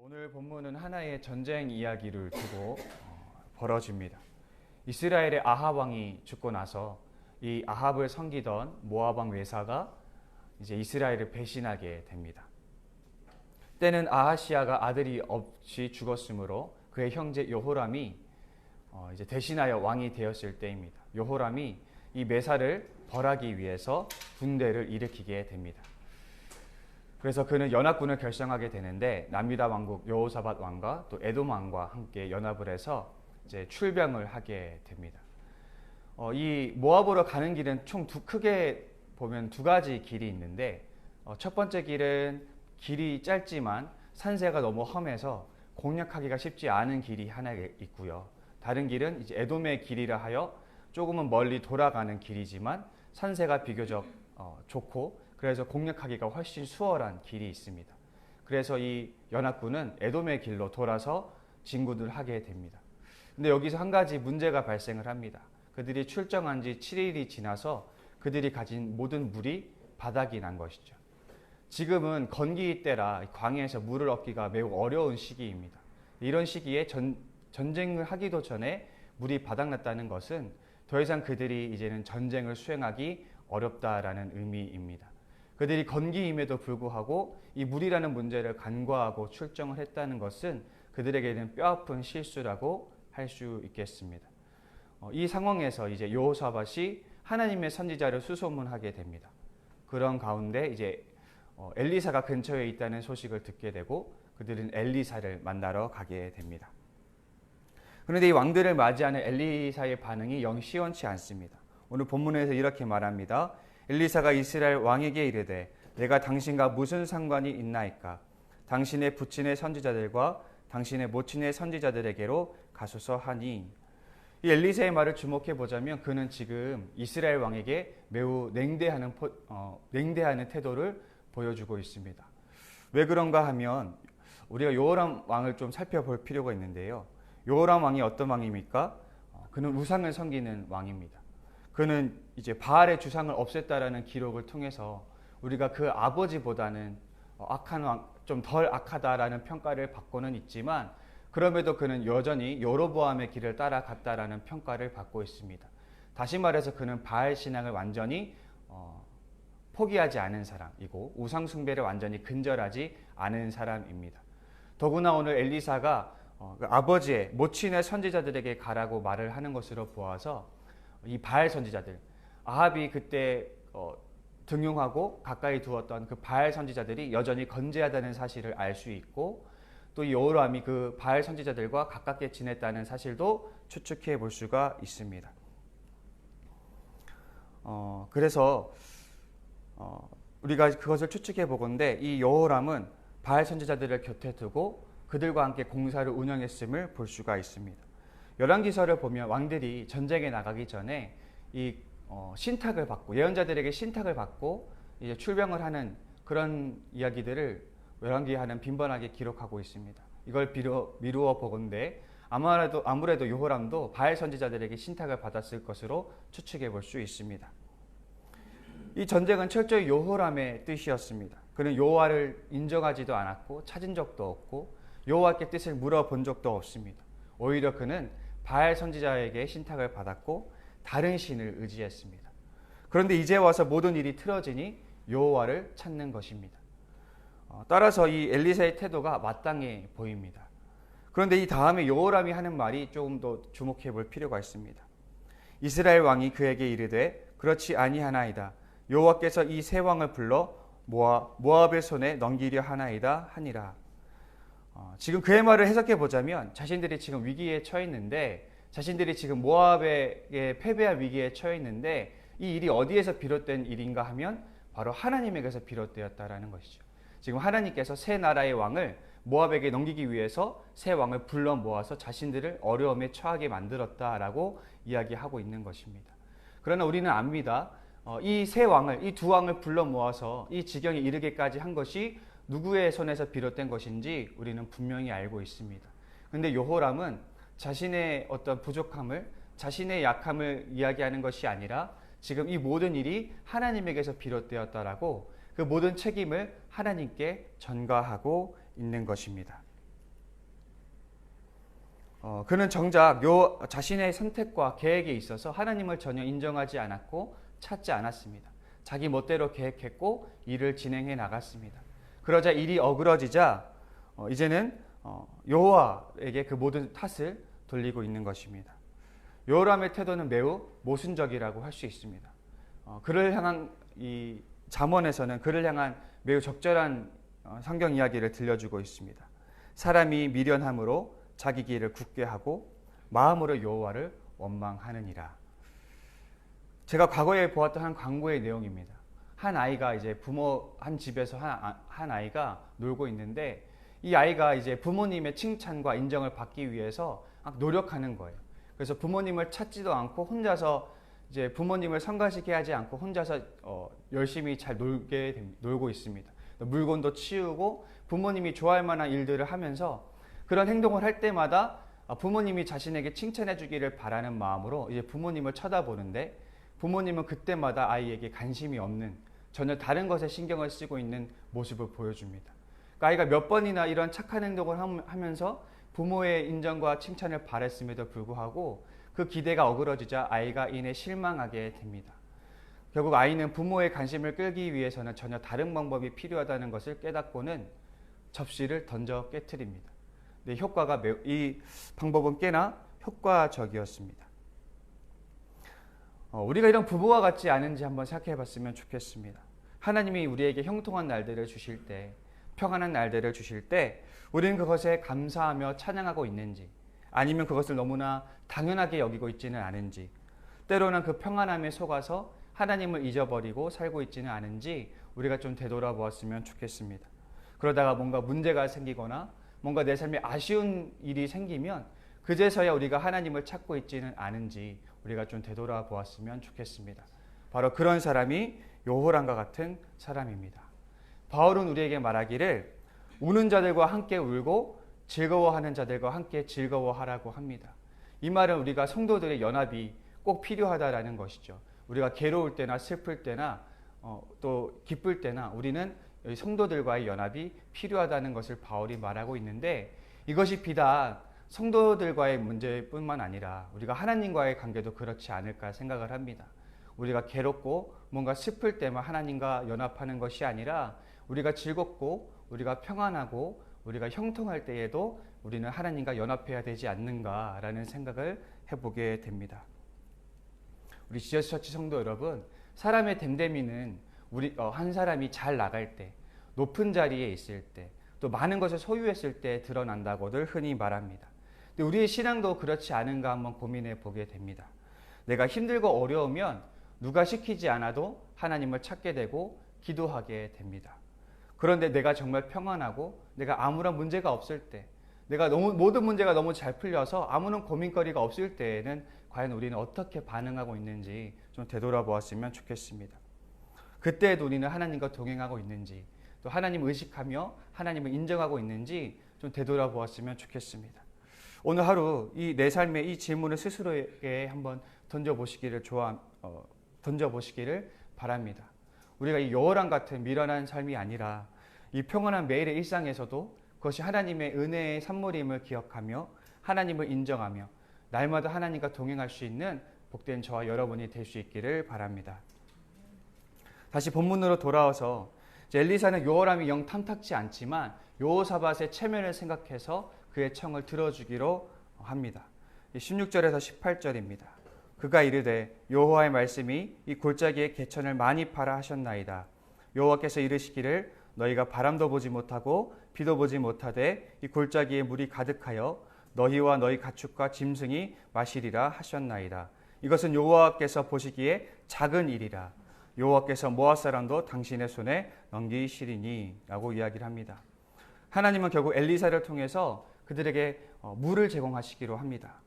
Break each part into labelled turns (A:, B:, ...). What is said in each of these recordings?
A: 오늘 본문은 하나의 전쟁 이야기를 두고 벌어집니다. 이스라엘의 아합 왕이 죽고 나서 이 아합을 섬기던 모압 왕 외사가 이제 이스라엘을 배신하게 됩니다. 때는 아하시아가 아들이 없이 죽었으므로 그의 형제 여호람이 이제 대신하여 왕이 되었을 때입니다. 여호람이 이 메사를 벌하기 위해서 군대를 일으키게 됩니다. 그래서 그는 연합군을 결성하게 되는데 남유다 왕국 여호사밧 왕과 또 에돔 왕과 함께 연합을 해서 이제 출병을 하게 됩니다. 이 모압으로 가는 길은 총 크게 보면 두 가지 길이 있는데 첫 번째 길은 길이 짧지만 산세가 너무 험해서 공략하기가 쉽지 않은 길이 하나 있고요. 다른 길은 이제 에돔의 길이라 하여 조금은 멀리 돌아가는 길이지만 산세가 비교적 좋고 그래서 공략하기가 훨씬 수월한 길이 있습니다. 그래서 이 연합군은 에돔의 길로 돌아서 진군을 하게 됩니다. 근데 여기서 한 가지 문제가 발생을 합니다. 그들이 출정한 지 7일이 지나서 그들이 가진 모든 물이 바닥이 난 것이죠. 지금은 건기 때라 광야에서 물을 얻기가 매우 어려운 시기입니다. 이런 시기에 전쟁을 하기도 전에 물이 바닥났다는 것은 더 이상 그들이 이제는 전쟁을 수행하기 어렵다라는 의미입니다. 그들이 건기임에도 불구하고 이 물이라는 문제를 간과하고 출정을 했다는 것은 그들에게는 뼈아픈 실수라고 할 수 있겠습니다. 이 상황에서 이제 여호사밧이 하나님의 선지자를 수소문하게 됩니다. 그런 가운데 이제 엘리사가 근처에 있다는 소식을 듣게 되고 그들은 엘리사를 만나러 가게 됩니다. 그런데 이 왕들을 맞이하는 엘리사의 반응이 영 시원치 않습니다. 오늘 본문에서 이렇게 말합니다. 엘리사가 이스라엘 왕에게 이르되 내가 당신과 무슨 상관이 있나이까? 당신의 부친의 선지자들과 당신의 모친의 선지자들에게로 가소서 하니. 이 엘리사의 말을 주목해 보자면 그는 지금 이스라엘 왕에게 매우 냉대하는 태도를 보여주고 있습니다. 왜 그런가 하면 우리가 여호람 왕을 좀 살펴볼 필요가 있는데요. 여호람 왕이 어떤 왕입니까? 그는 우상을 섬기는 왕입니다. 그는 이제 바알의 주상을 없앴다라는 기록을 통해서 우리가 그 아버지보다는 악한 왕, 좀 덜 악하다라는 평가를 받고는 있지만 그럼에도 그는 여전히 여로보암의 길을 따라갔다라는 평가를 받고 있습니다. 다시 말해서 그는 바알 신앙을 완전히 포기하지 않은 사람이고 우상 숭배를 완전히 근절하지 않은 사람입니다. 더구나 오늘 엘리사가 아버지의 모친의 선지자들에게 가라고 말을 하는 것으로 보아서 이 바알 선지자들, 아합이 그때 등용하고 가까이 두었던 그 바알 선지자들이 여전히 건재하다는 사실을 알 수 있고 또 여호람이 그 바알 선지자들과 가깝게 지냈다는 사실도 추측해 볼 수가 있습니다. 그래서 우리가 그것을 추측해 보건대 이 여호람은 바알 선지자들을 곁에 두고 그들과 함께 공사를 운영했음을 볼 수가 있습니다. 열왕기서를 보면 왕들이 전쟁에 나가기 전에 이 신탁을 받고 예언자들에게 신탁을 받고 이제 출병을 하는 그런 이야기들을 열왕기하는 빈번하게 기록하고 있습니다. 이걸 미루어 보건대 아무래도 여호람도 바알 선지자들에게 신탁을 받았을 것으로 추측해 볼 수 있습니다. 이 전쟁은 철저히 여호람의 뜻이었습니다. 그는 여호와를 인정하지도 않았고 찾은 적도 없고 여호와께 뜻을 물어본 적도 없습니다. 오히려 그는 바알 선지자에게 신탁을 받았고 다른 신을 의지했습니다. 그런데 이제 와서 모든 일이 틀어지니 여호와를 찾는 것입니다. 따라서 이 엘리사의 태도가 마땅해 보입니다. 그런데 이 다음에 여호람이 하는 말이 조금 더 주목해 볼 필요가 있습니다. 이스라엘 왕이 그에게 이르되 그렇지 아니하나이다. 여호와께서 이 세 왕을 불러 모압의 손에 넘기려 하나이다 하니라. 지금 그의 말을 해석해 보자면 자신들이 지금 위기에 처해 있는데 자신들이 지금 모압에 패배할 위기에 처해 있는데 이 일이 어디에서 비롯된 일인가 하면 바로 하나님에게서 비롯되었다라는 것이죠. 지금 하나님께서 세 나라의 왕을 모압에게 넘기기 위해서 세 왕을 불러 모아서 자신들을 어려움에 처하게 만들었다라고 이야기하고 있는 것입니다. 그러나 우리는 압니다. 이 세 왕을, 이 두 왕을 불러 모아서 이 지경에 이르게까지 한 것이 누구의 손에서 비롯된 것인지 우리는 분명히 알고 있습니다. 그런데 여호람은 자신의 어떤 부족함을, 자신의 약함을 이야기하는 것이 아니라 지금 이 모든 일이 하나님에게서 비롯되었다라고 그 모든 책임을 하나님께 전가하고 있는 것입니다. 그는 정작 자신의 선택과 계획에 있어서 하나님을 전혀 인정하지 않았고 찾지 않았습니다. 자기 멋대로 계획했고 일을 진행해 나갔습니다. 그러자 일이 어그러지자 이제는 여호와에게 그 모든 탓을 돌리고 있는 것입니다. 여호람의 태도는 매우 모순적이라고 할 수 있습니다. 그를 향한 이 잠언에서는 그를 향한 매우 적절한 성경 이야기를 들려주고 있습니다. 사람이 미련함으로 자기 길을 굳게 하고 마음으로 여호와를 원망하느니라. 제가 과거에 보았던 한 광고의 내용입니다. 한 아이가 이제 한 집에서 한 아이가 놀고 있는데 이 아이가 이제 부모님의 칭찬과 인정을 받기 위해서 노력하는 거예요. 그래서 부모님을 찾지도 않고 혼자서 이제 부모님을 성가시게 하지 않고 혼자서 열심히 잘 놀고 있습니다. 물건도 치우고 부모님이 좋아할 만한 일들을 하면서 그런 행동을 할 때마다 부모님이 자신에게 칭찬해 주기를 바라는 마음으로 이제 부모님을 쳐다보는데 부모님은 그때마다 아이에게 관심이 없는 전혀 다른 것에 신경을 쓰고 있는 모습을 보여줍니다. 그러니까 아이가 몇 번이나 이런 착한 행동을 하면서 부모의 인정과 칭찬을 바랬음에도 불구하고 그 기대가 어그러지자 아이가 이내 실망하게 됩니다. 결국 아이는 부모의 관심을 끌기 위해서는 전혀 다른 방법이 필요하다는 것을 깨닫고는 접시를 던져 깨트립니다. 이 방법은 꽤나 효과적이었습니다. 우리가 이런 부부와 같지 않은지 한번 생각해 봤으면 좋겠습니다. 하나님이 우리에게 형통한 날들을 주실 때, 평안한 날들을 주실 때 우리는 그것에 감사하며 찬양하고 있는지, 아니면 그것을 너무나 당연하게 여기고 있지는 않은지, 때로는 그 평안함에 속아서 하나님을 잊어버리고 살고 있지는 않은지 우리가 좀 되돌아보았으면 좋겠습니다. 그러다가 뭔가 문제가 생기거나 뭔가 내 삶에 아쉬운 일이 생기면 그제서야 우리가 하나님을 찾고 있지는 않은지 우리가 좀 되돌아보았으면 좋겠습니다. 바로 그런 사람이 여호람과 같은 사람입니다. 바울은 우리에게 말하기를 우는 자들과 함께 울고 즐거워하는 자들과 함께 즐거워하라고 합니다. 이 말은 우리가 성도들의 연합이 꼭 필요하다라는 것이죠. 우리가 괴로울 때나 슬플 때나 또 기쁠 때나 우리는 성도들과의 연합이 필요하다는 것을 바울이 말하고 있는데 이것이 비단 성도들과의 문제뿐만 아니라 우리가 하나님과의 관계도 그렇지 않을까 생각을 합니다. 우리가 괴롭고 뭔가 슬플 때만 하나님과 연합하는 것이 아니라 우리가 즐겁고 우리가 평안하고 우리가 형통할 때에도 우리는 하나님과 연합해야 되지 않는가라는 생각을 해보게 됩니다. 우리 지저스 처치 성도 여러분, 사람의 됨됨이는 한 사람이 잘 나갈 때, 높은 자리에 있을 때, 또 많은 것을 소유했을 때 드러난다고들 흔히 말합니다. 근데 우리의 신앙도 그렇지 않은가 한번 고민해 보게 됩니다. 내가 힘들고 어려우면 누가 시키지 않아도 하나님을 찾게 되고 기도하게 됩니다. 그런데 내가 정말 평안하고 내가 아무런 문제가 없을 때, 내가 모든 문제가 너무 잘 풀려서 아무런 고민거리가 없을 때에는 과연 우리는 어떻게 반응하고 있는지 좀 되돌아보았으면 좋겠습니다. 그때에도 우리는 하나님과 동행하고 있는지, 또 하나님을 의식하며 하나님을 인정하고 있는지 좀 되돌아보았으면 좋겠습니다. 오늘 하루 이 내 삶의 이 질문을 스스로에게 한번 던져보시기를 바랍니다. 우리가 이 여호람 같은 미련한 삶이 아니라 이 평안한 매일의 일상에서도 그것이 하나님의 은혜의 산물임을 기억하며 하나님을 인정하며 날마다 하나님과 동행할 수 있는 복된 저와 여러분이 될 수 있기를 바랍니다. 다시 본문으로 돌아와서 엘리사는 여호람이 영 탐탁지 않지만 여호사밧의 체면을 생각해서 그의 청을 들어주기로 합니다. 16절에서 18절입니다. 그가 이르되 여호와의 말씀이 이 골짜기에 개천을 많이 파라 하셨나이다. 여호와께서 이르시기를 너희가 바람도 보지 못하고 비도 보지 못하되 이 골짜기에 물이 가득하여 너희와 너희 가축과 짐승이 마시리라 하셨나이다. 이것은 여호와께서 보시기에 작은 일이라. 여호와께서 모압 사람도 당신의 손에 넘기시리니 라고 이야기를 합니다. 하나님은 결국 엘리사를 통해서 그들에게 물을 제공하시기로 합니다.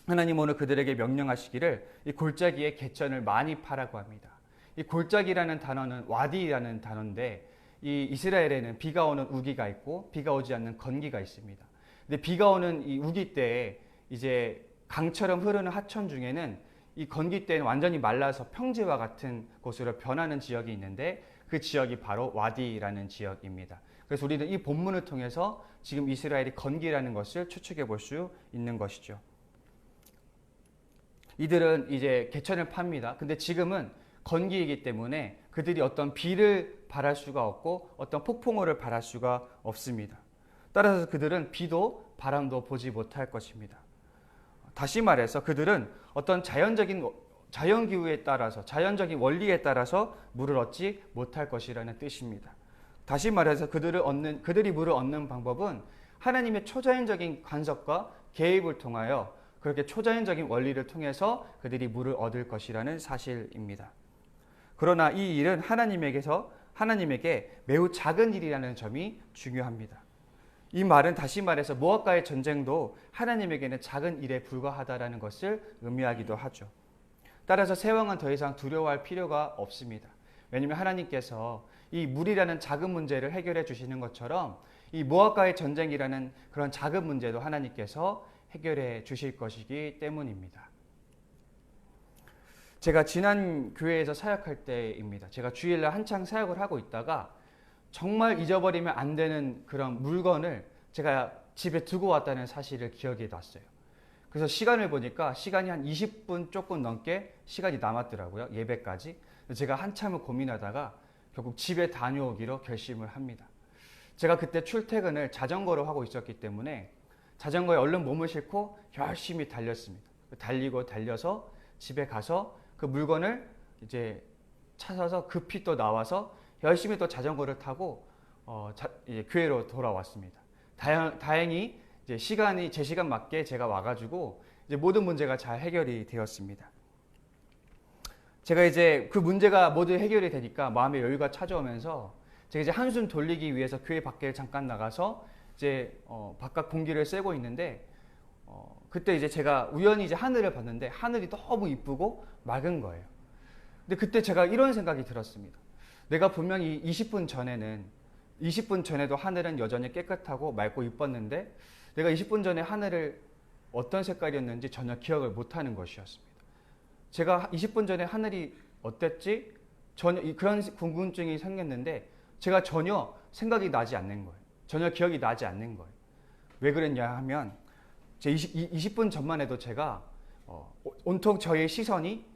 A: 하나님 오늘 그들에게 명령하시기를 이 골짜기에 개천을 많이 파라고 합니다. 이 골짜기라는 단어는 와디라는 단어인데 이 이스라엘에는 비가 오는 우기가 있고 비가 오지 않는 건기가 있습니다. 근데 비가 오는 이 우기 때에 이제 강처럼 흐르는 하천 중에는 이 건기 때는 완전히 말라서 평지와 같은 곳으로 변하는 지역이 있는데 그 지역이 바로 와디라는 지역입니다. 그래서 우리는 이 본문을 통해서 지금 이스라엘이 건기라는 것을 추측해 볼 수 있는 것이죠. 이들은 이제 개천을 팝니다. 근데 지금은 건기이기 때문에 그들이 어떤 비를 바랄 수가 없고 어떤 폭풍우를 바랄 수가 없습니다. 따라서 그들은 비도 바람도 보지 못할 것입니다. 다시 말해서 그들은 어떤 자연기후에 따라서 자연적인 원리에 따라서 물을 얻지 못할 것이라는 뜻입니다. 다시 말해서 그들이 물을 얻는 방법은 하나님의 초자연적인 간섭과 개입을 통하여 그렇게 초자연적인 원리를 통해서 그들이 물을 얻을 것이라는 사실입니다. 그러나 이 일은 하나님에게 매우 작은 일이라는 점이 중요합니다. 이 말은 다시 말해서 모압과의 전쟁도 하나님에게는 작은 일에 불과하다라는 것을 의미하기도 하죠. 따라서 새 왕은 더 이상 두려워할 필요가 없습니다. 왜냐하면 하나님께서 이 물이라는 작은 문제를 해결해 주시는 것처럼 이 모압과의 전쟁이라는 그런 작은 문제도 하나님께서 해결해 주실 것이기 때문입니다. 제가 지난 교회에서 사역할 때입니다. 제가 주일날 한창 사역을 하고 있다가 정말 잊어버리면 안 되는 그런 물건을 제가 집에 두고 왔다는 사실을 기억이 났어요. 그래서 시간을 보니까 시간이 한 20분 조금 넘게 시간이 남았더라고요. 예배까지. 제가 한참을 고민하다가 결국 집에 다녀오기로 결심을 합니다. 제가 그때 출퇴근을 자전거로 하고 있었기 때문에 자전거에 얼른 몸을 싣고 열심히 달렸습니다. 달리고 달려서 집에 가서 그 물건을 이제 찾아서 급히 또 나와서 열심히 또 자전거를 타고 교회로 돌아왔습니다. 다행히 이제 제 시간 맞게 제가 와가지고 이제 모든 문제가 잘 해결이 되었습니다. 제가 이제 그 문제가 모두 해결이 되니까 마음의 여유가 찾아오면서 제가 이제 한숨 돌리기 위해서 교회 밖에 잠깐 나가서 이제 바깥 공기를 쐬고 있는데 그때 이제 제가 우연히 이제 하늘을 봤는데 하늘이 너무 이쁘고 맑은 거예요. 근데 그때 제가 이런 생각이 들었습니다. 내가 분명히 20분 전에도 하늘은 여전히 깨끗하고 맑고 이뻤는데 내가 20분 전에 하늘을 어떤 색깔이었는지 전혀 기억을 못하는 것이었습니다. 제가 20분 전에 하늘이 어땠지? 전혀 그런 궁금증이 생겼는데 제가 전혀 생각이 나지 않는 거예요. 전혀 기억이 나지 않는 거예요. 왜 그랬냐 하면 제 20분 전만 해도 제가 온통 저의 시선이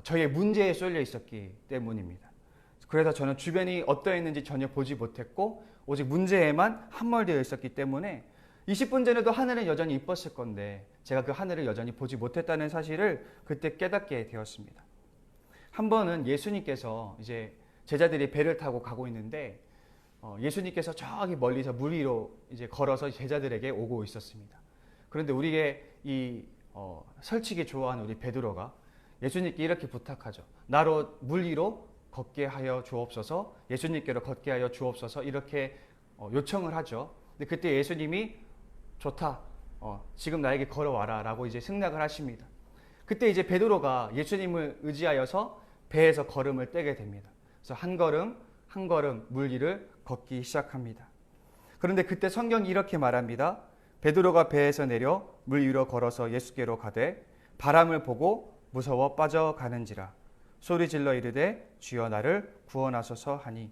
A: 저의 문제에 쏠려 있었기 때문입니다. 그래서 저는 주변이 어떠했는지 전혀 보지 못했고 오직 문제에만 함몰되어 있었기 때문에 20분 전에도 하늘은 여전히 이뻤을 건데 제가 그 하늘을 여전히 보지 못했다는 사실을 그때 깨닫게 되었습니다. 한 번은 예수님께서 이제 제자들이 배를 타고 가고 있는데 예수님께서 저기 멀리서 물 위로 이제 걸어서 제자들에게 오고 있었습니다. 그런데 우리의 설치기 좋아하는 우리 베드로가 예수님께 이렇게 부탁하죠. 나로 물 위로 걷게 하여 주옵소서, 예수님께로 걷게 하여 주옵소서 이렇게 요청을 하죠. 근데 그때 예수님이 좋다, 지금 나에게 걸어와라 라고 이제 승낙을 하십니다. 그때 이제 베드로가 예수님을 의지하여서 배에서 걸음을 떼게 됩니다. 그래서 한 걸음 한 걸음 물 위를 걷기 시작합니다. 그런데 그때 성경이 이렇게 말합니다. 베드로가 배에서 내려 물 위로 걸어서 예수께로 가되 바람을 보고 무서워 빠져가는지라 소리질러 이르되 주여 나를 구원하소서 하니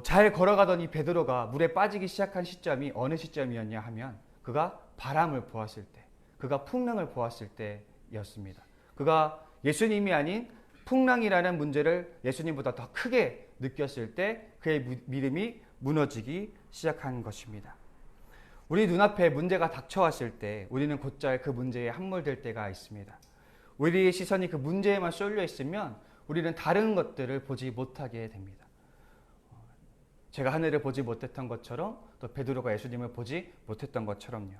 A: 잘 걸어가던 이 베드로가 물에 빠지기 시작한 시점이 어느 시점이었냐 하면 그가 바람을 보았을 때, 그가 풍랑을 보았을 때였습니다. 그가 예수님이 아닌 풍랑이라는 문제를 예수님보다 더 크게 느꼈을 때 그의 믿음이 무너지기 시작한 것입니다. 우리 눈앞에 문제가 닥쳐왔을 때 우리는 곧잘 그 문제에 함몰될 때가 있습니다. 우리의 시선이 그 문제에만 쏠려 있으면 우리는 다른 것들을 보지 못하게 됩니다. 제가 하늘을 보지 못했던 것처럼 또 베드로가 예수님을 보지 못했던 것처럼요.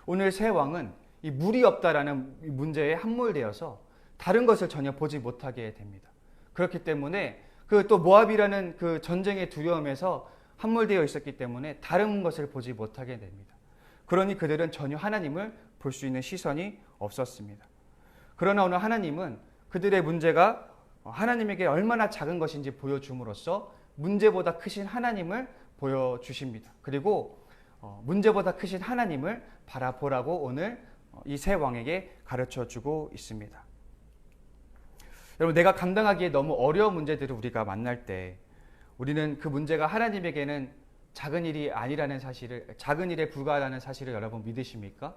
A: 오늘 새 왕은 이 물이 없다라는 문제에 함몰되어서 다른 것을 전혀 보지 못하게 됩니다. 그렇기 때문에 그 또 모압이라는 그 전쟁의 두려움에서 함몰되어 있었기 때문에 다른 것을 보지 못하게 됩니다. 그러니 그들은 전혀 하나님을 볼 수 있는 시선이 없었습니다. 그러나 오늘 하나님은 그들의 문제가 하나님에게 얼마나 작은 것인지 보여줌으로써 문제보다 크신 하나님을 보여주십니다. 그리고 문제보다 크신 하나님을 바라보라고 오늘 이 새 왕에게 가르쳐주고 있습니다. 여러분, 내가 감당하기에 너무 어려운 문제들을 우리가 만날 때 우리는 그 문제가 하나님에게는 작은 일이 아니라는 사실을, 작은 일에 불과하다는 사실을 여러분 믿으십니까?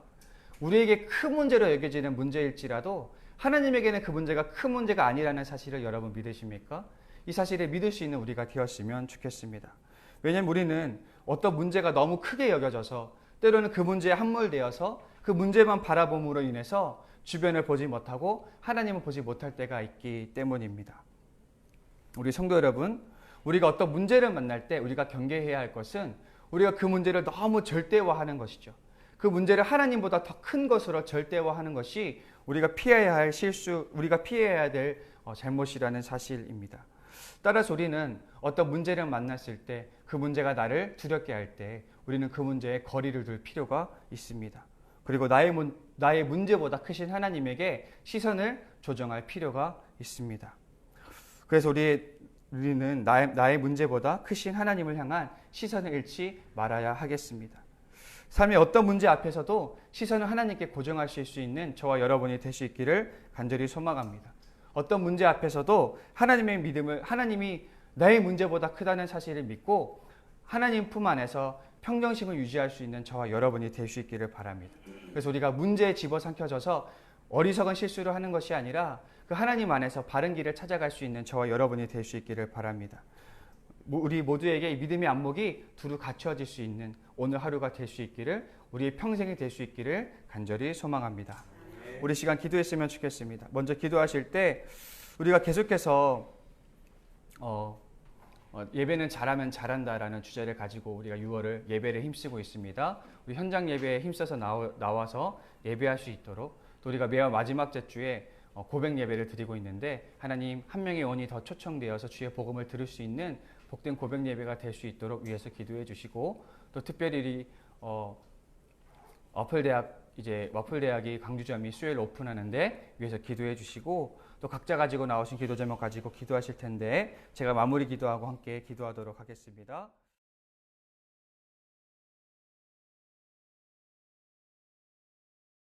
A: 우리에게 큰 문제로 여겨지는 문제일지라도 하나님에게는 그 문제가 큰 문제가 아니라는 사실을 여러분 믿으십니까? 이 사실을 믿을 수 있는 우리가 되었으면 좋겠습니다. 왜냐하면 우리는 어떤 문제가 너무 크게 여겨져서 때로는 그 문제에 함몰되어서 그 문제만 바라봄으로 인해서 주변을 보지 못하고 하나님을 보지 못할 때가 있기 때문입니다. 우리 성도 여러분, 우리가 어떤 문제를 만날 때 우리가 경계해야 할 것은 우리가 그 문제를 너무 절대화하는 것이죠. 그 문제를 하나님보다 더 큰 것으로 절대화하는 것이 우리가 피해야 할 실수, 우리가 피해야 될 잘못이라는 사실입니다. 따라서 우리는 어떤 문제를 만났을 때 그 문제가 나를 두렵게 할 때 우리는 그 문제에 거리를 둘 필요가 있습니다. 그리고 나의 문제보다 크신 하나님에게 시선을 조정할 필요가 있습니다. 그래서 우리는 나의 문제보다 크신 하나님을 향한 시선을 잃지 말아야 하겠습니다. 삶의 어떤 문제 앞에서도 시선을 하나님께 고정하실 수 있는 저와 여러분이 될 수 있기를 간절히 소망합니다. 어떤 문제 앞에서도 하나님의 믿음을, 하나님이 나의 문제보다 크다는 사실을 믿고 하나님 품 안에서 평정심을 유지할 수 있는 저와 여러분이 될 수 있기를 바랍니다. 그래서 우리가 문제에 집어삼켜져서 어리석은 실수를 하는 것이 아니라 그 하나님 안에서 바른 길을 찾아갈 수 있는 저와 여러분이 될 수 있기를 바랍니다. 우리 모두에게 믿음의 안목이 두루 갖춰질 수 있는 오늘 하루가 될 수 있기를, 우리의 평생이 될 수 있기를 간절히 소망합니다. 우리 시간 기도했으면 좋겠습니다. 먼저 기도하실 때 우리가 계속해서 예배는 잘하면 잘한다라는 주제를 가지고 우리가 6월을 예배를 힘쓰고 있습니다. 우리 현장 예배에 힘써서 나와서 예배할 수 있도록, 또 우리가 매월 마지막 주에 고백 예배를 드리고 있는데 하나님 한 명의 영혼이 더 초청되어서 주의 복음을 들을 수 있는 복된 고백 예배가 될 수 있도록 위해서 기도해 주시고, 또 특별히 와플대학이 광주점이 수요일 오픈하는데 위해서 기도해 주시고, 또 각자 가지고 나오신 기도 제목 가지고 기도하실 텐데 제가 마무리 기도하고 함께 기도하도록 하겠습니다.